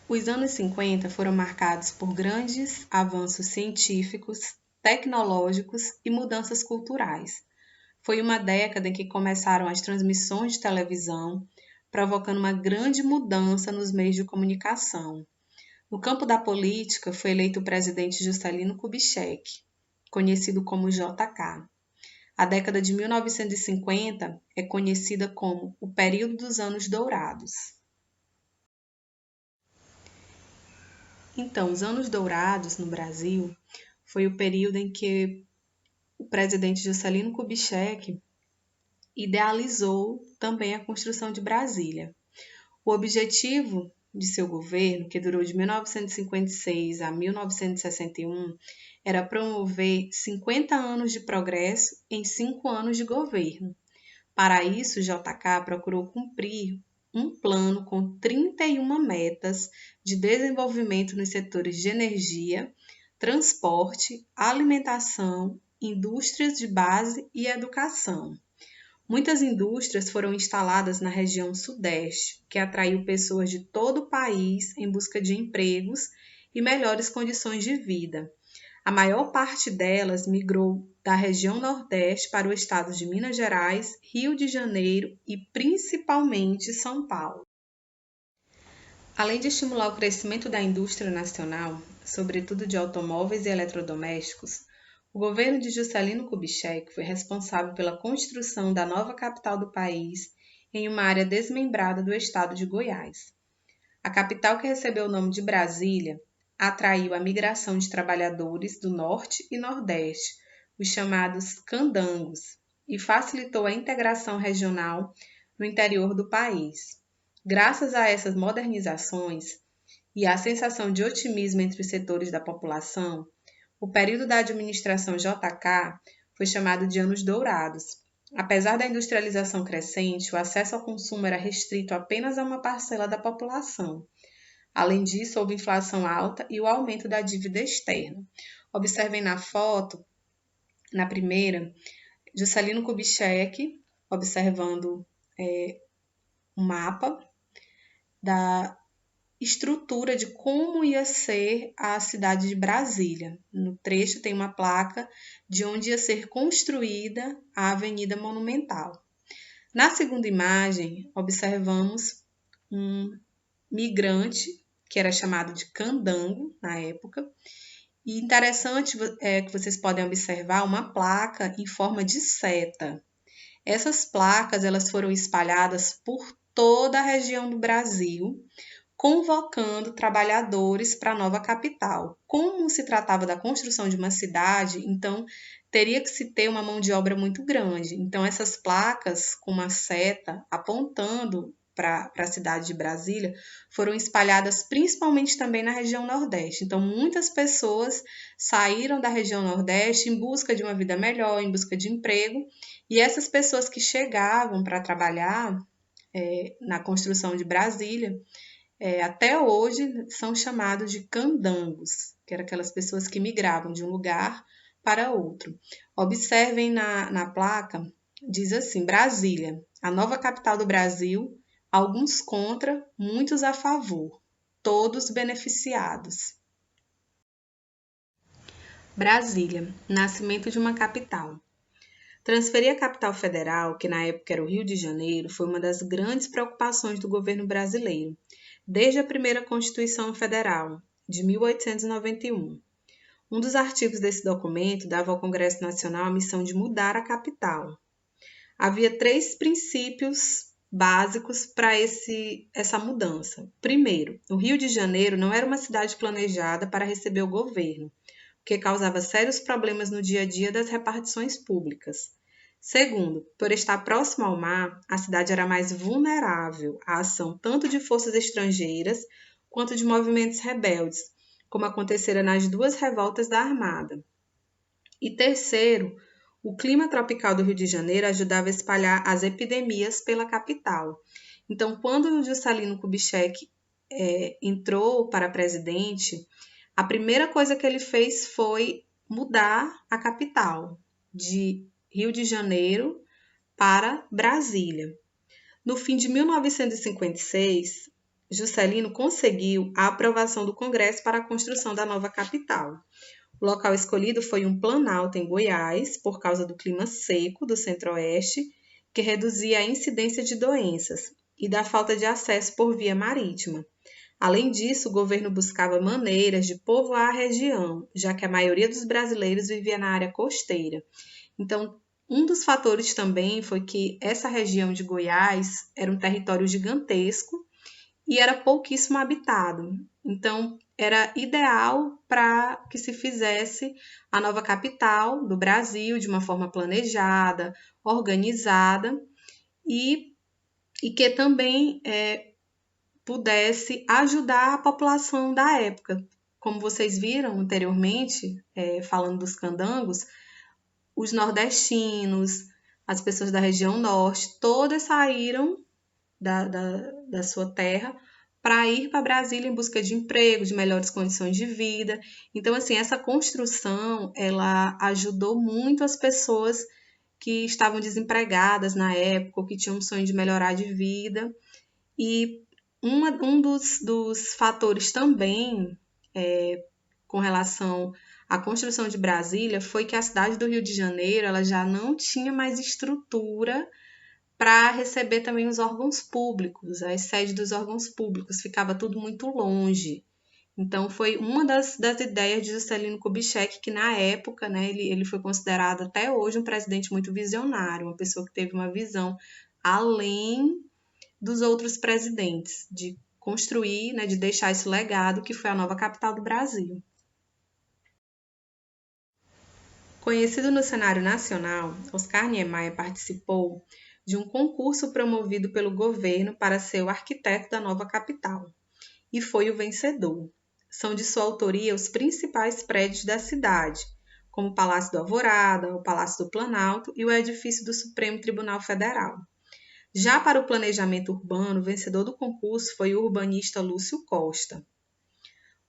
Os anos 50 foram marcados por grandes avanços científicos, tecnológicos e mudanças culturais. Foi uma década em que começaram as transmissões de televisão, provocando uma grande mudança nos meios de comunicação. No campo da política, foi eleito o presidente Juscelino Kubitschek, conhecido como JK. A década de 1950 é conhecida como o período dos anos dourados. Então, os anos dourados no Brasil foi o período em que o presidente Juscelino Kubitschek idealizou também a construção de Brasília. O objetivo de seu governo, que durou de 1956 a 1961, era promover 50 anos de progresso em 5 anos de governo. Para isso, o JK procurou cumprir um plano com 31 metas de desenvolvimento nos setores de energia, transporte, alimentação, indústrias de base e educação. Muitas indústrias foram instaladas na região Sudeste, que atraiu pessoas de todo o país em busca de empregos e melhores condições de vida. A maior parte delas migrou da região Nordeste para os estados de Minas Gerais, Rio de Janeiro e principalmente São Paulo. Além de estimular o crescimento da indústria nacional, sobretudo de automóveis e eletrodomésticos, o governo de Juscelino Kubitschek foi responsável pela construção da nova capital do país em uma área desmembrada do estado de Goiás. A capital, que recebeu o nome de Brasília, atraiu a migração de trabalhadores do Norte e Nordeste, os chamados candangos, e facilitou a integração regional no interior do país. Graças a essas modernizações e à sensação de otimismo entre os setores da população, o período da administração JK foi chamado de Anos Dourados. Apesar da industrialização crescente, o acesso ao consumo era restrito apenas a uma parcela da população. Além disso, houve inflação alta e o aumento da dívida externa. Observem na foto, na primeira, Juscelino Kubitschek observando o mapa da estrutura de como ia ser a cidade de Brasília. No trecho tem uma placa de onde ia ser construída a Avenida Monumental. Na segunda imagem, observamos um migrante, que era chamado de candango na época, e interessante que vocês podem observar uma placa em forma de seta. Essas placas elas foram espalhadas por toda a região do Brasil, convocando trabalhadores para a nova capital. Como se tratava da construção de uma cidade, então teria que se ter uma mão de obra muito grande. Então essas placas com uma seta apontando para a cidade de Brasília foram espalhadas principalmente também na região Nordeste. Então muitas pessoas saíram da região Nordeste em busca de uma vida melhor, em busca de emprego, e essas pessoas que chegavam para trabalhar na construção de Brasília, até hoje são chamados de candangos, que eram aquelas pessoas que migravam de um lugar para outro. Observem na placa, diz assim, Brasília, a nova capital do Brasil, alguns contra, muitos a favor, todos beneficiados. Brasília, nascimento de uma capital. Transferir a capital federal, que na época era o Rio de Janeiro, foi uma das grandes preocupações do governo brasileiro, desde a primeira Constituição Federal, de 1891. Um dos artigos desse documento dava ao Congresso Nacional a missão de mudar a capital. Havia 3 princípios básicos para essa mudança. Primeiro, o Rio de Janeiro não era uma cidade planejada para receber o governo, o que causava sérios problemas no dia a dia das repartições públicas. Segundo, por estar próximo ao mar, a cidade era mais vulnerável à ação tanto de forças estrangeiras quanto de movimentos rebeldes, como acontecera nas 2 revoltas da Armada. E terceiro, o clima tropical do Rio de Janeiro ajudava a espalhar as epidemias pela capital. Então, quando o Juscelino Kubitschek entrou para presidente, a primeira coisa que ele fez foi mudar a capital de Rio de Janeiro para Brasília. No fim de 1956, Juscelino conseguiu a aprovação do Congresso para a construção da nova capital. O local escolhido foi um planalto em Goiás, por causa do clima seco do centro-oeste, que reduzia a incidência de doenças e da falta de acesso por via marítima. Além disso, o governo buscava maneiras de povoar a região, já que a maioria dos brasileiros vivia na área costeira. Então, um dos fatores também foi que essa região de Goiás era um território gigantesco e era pouquíssimo habitado. Então, era ideal para que se fizesse a nova capital do Brasil de uma forma planejada, organizada e que também pudesse ajudar a população da época. Como vocês viram anteriormente, falando dos candangos, os nordestinos, as pessoas da região norte, todas saíram da sua terra para ir para Brasília em busca de emprego, de melhores condições de vida. Então, assim, essa construção, ela ajudou muito as pessoas que estavam desempregadas na época, ou que tinham um sonho de melhorar de vida. E um dos fatores também com relação à construção de Brasília foi que a cidade do Rio de Janeiro ela já não tinha mais estrutura para receber também os órgãos públicos, as sedes dos órgãos públicos, ficava tudo muito longe. Então, foi uma das ideias de Juscelino Kubitschek, que na época, né, ele foi considerado até hoje um presidente muito visionário, uma pessoa que teve uma visão além dos outros presidentes, de construir, né, de deixar esse legado que foi a nova capital do Brasil. Conhecido no cenário nacional, Oscar Niemeyer participou de um concurso promovido pelo governo para ser o arquiteto da nova capital, e foi o vencedor. São de sua autoria os principais prédios da cidade, como o Palácio do Alvorada, o Palácio do Planalto e o edifício do Supremo Tribunal Federal. Já para o planejamento urbano, o vencedor do concurso foi o urbanista Lúcio Costa.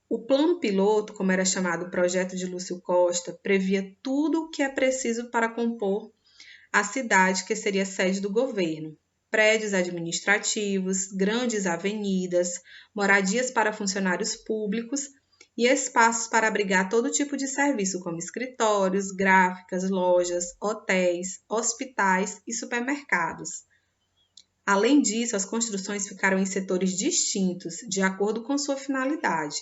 O plano piloto, como era chamado o projeto de Lúcio Costa, previa tudo o que é preciso para compor a cidade que seria sede do governo. Prédios administrativos, grandes avenidas, moradias para funcionários públicos e espaços para abrigar todo tipo de serviço, como escritórios, gráficas, lojas, hotéis, hospitais e supermercados. Além disso, as construções ficaram em setores distintos, de acordo com sua finalidade.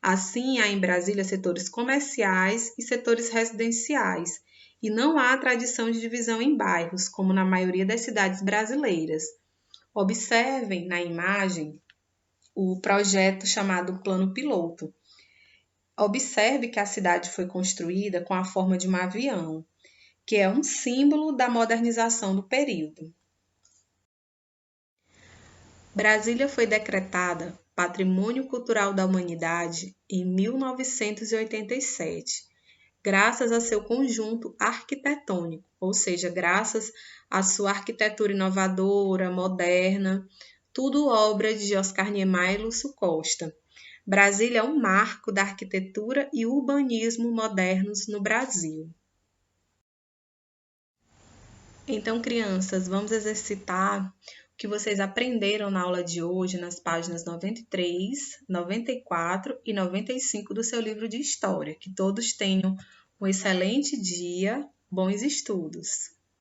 Assim, há em Brasília setores comerciais e setores residenciais, e não há tradição de divisão em bairros, como na maioria das cidades brasileiras. Observem na imagem o projeto chamado Plano Piloto. Observe que a cidade foi construída com a forma de um avião, que é um símbolo da modernização do período. Brasília foi decretada Patrimônio Cultural da Humanidade em 1987, graças a seu conjunto arquitetônico, ou seja, graças à sua arquitetura inovadora, moderna, tudo obra de Oscar Niemeyer e Lúcio Costa. Brasília é um marco da arquitetura e urbanismo modernos no Brasil. Então, crianças, vamos exercitar o que vocês aprenderam na aula de hoje nas páginas 93, 94 e 95 do seu livro de história. Que todos tenham um excelente dia, bons estudos!